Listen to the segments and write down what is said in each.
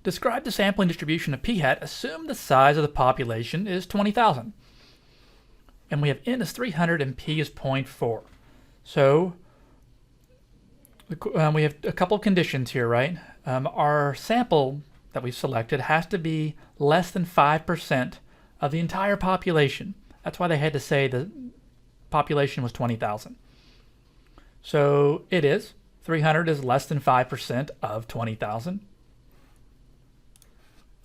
describe the sampling distribution of p hat. Assume the size of the population is 20,000. And we have n is 300 and p is 0.4. So we have a couple of conditions here, right? Our sample that we've selected has to be less than 5% of the entire population. That's why they had to say the population was 20,000. So it is. 300 is less than 5% of 20,000.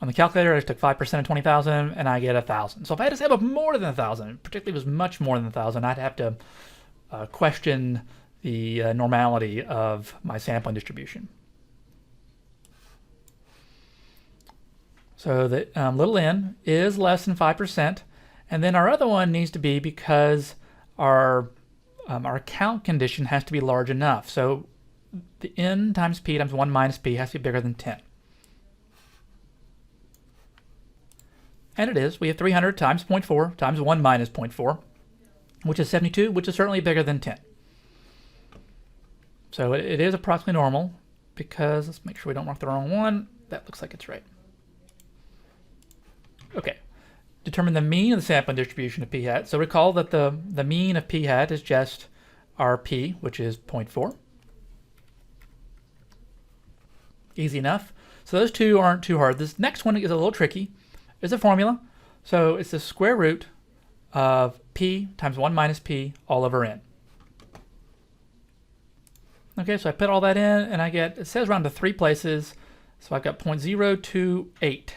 On the calculator, I just took 5% of 20,000 and I get 1,000. So if I had a sample of more than 1,000, particularly if it was much more than 1,000, I'd have to question the normality of my sampling distribution. So the little n is less than 5%, and then our other one needs to be because our count condition has to be large enough. So the n times p times 1 minus p has to be bigger than 10. And it is. We have 300 times 0.4 times 1 minus 0.4, which is 72, which is certainly bigger than 10. So it is approximately normal because, let's make sure we don't mark the wrong one. That looks like it's right. Okay. Determine the mean of the sampling distribution of p hat. So recall that the mean of p hat is just our p, which is 0.4. Easy enough. So those two aren't too hard. This next one is a little tricky. It's a formula. So it's the square root of p times 1 minus p all over n. Okay, so I put all that in and I get, it says around to 3 places. So I've got 0.028.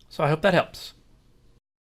So I hope that helps.